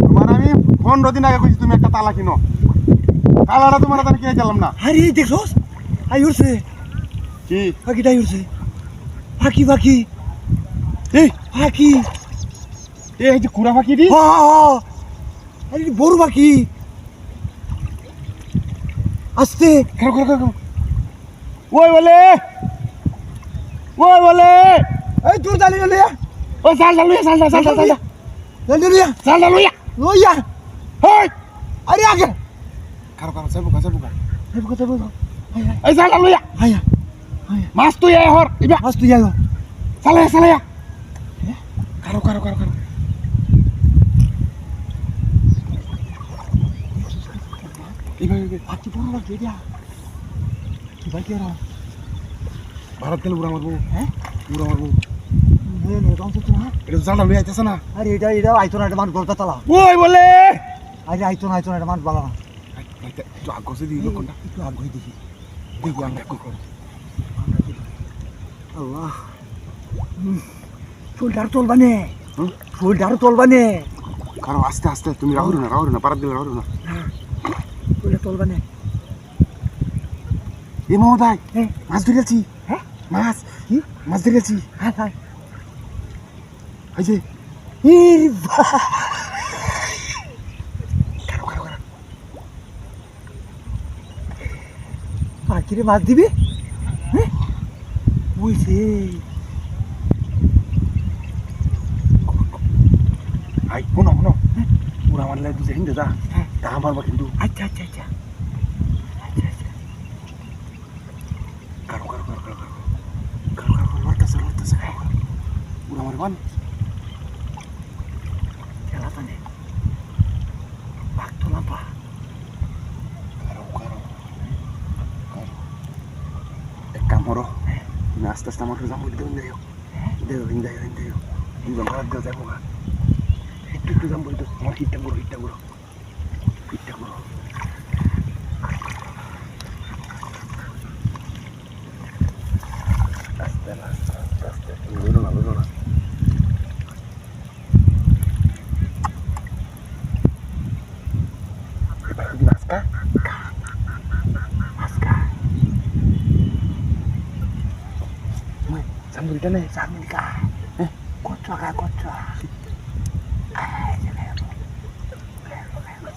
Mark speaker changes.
Speaker 1: তোমার আমি 15 দিন আগে কইছি তুমি একটা তালা কিনো, তালাটা তোমার আমি কিনে দিলাম না।
Speaker 2: আরে দেখছস আই উঠছে
Speaker 1: কি
Speaker 2: পাখিটাই উঠছে, পাখি
Speaker 1: এই
Speaker 2: পাখি
Speaker 1: এই যে কুড়া পাখি দি
Speaker 2: আরে বড় পাখি আস্তে
Speaker 1: খাও ওই বলে
Speaker 2: এই দূর দাঁড়িয়ে গেলে
Speaker 1: ও চাল লইয়া
Speaker 2: লইয়া
Speaker 1: হেই
Speaker 2: আরে আগে
Speaker 1: খাও যাবো
Speaker 2: কথা বল
Speaker 1: এই চাল লইয়া
Speaker 2: হায়া
Speaker 1: মাছ তুই আয় হর ইবা
Speaker 2: আজ তুই যাও
Speaker 1: চালায়া খাও ইবা
Speaker 2: পাখি বড় পাখি এটা কি পাখি আর
Speaker 1: ভারত গেলে বুড়া মারবো
Speaker 2: হ্যাঁ
Speaker 1: বুড়া মারবো
Speaker 2: নে রংসু না
Speaker 1: এটা চালটা লইয়া আইতেছে না।
Speaker 2: আরে এটা আইতো না এটা মান গলতা তালা
Speaker 1: ওই বলে
Speaker 2: আরে আইতো না এটা মান বালা না
Speaker 1: একটু আগসে দিই লোকটা
Speaker 2: একটু আগ্রহী দেখি
Speaker 1: দেখি আমরা কি করি।
Speaker 2: আল্লাহ ফুলটার তোলবানে ফুলটার তোলবানে
Speaker 1: কারো আস্তে তুমি রাহুল না পারাত দিলে রাহুল না
Speaker 2: ফুলটা তোলবানে
Speaker 1: এ মহোদয়
Speaker 2: হ্যাঁ
Speaker 1: মাছ ধরেছি
Speaker 2: হ্যাঁ
Speaker 1: মাছ ধরেছি
Speaker 2: হ্যাঁ
Speaker 1: এই যে
Speaker 2: পাখিরে মাছ দিবে হ্যাঁ বুঝছে
Speaker 1: আই শোনো পুরা আমার লাগে দুজে হিন্দে যা তা মারবা কিন্তু
Speaker 2: আচ্ছা
Speaker 1: কারো লড়তেছে পুরা আমার বান
Speaker 2: খেলা তানে বাঘ তোলা পা
Speaker 1: কারো এক কাম করো তুমি আস্তে আমার যাবো দেও হিন্দু মারাত দেও যাবো একটু যাবো আমার হিটটা করো আস্তে তুমি বলো না এবার যদি মাছকা Sambil dana, sambil ka. Kocok.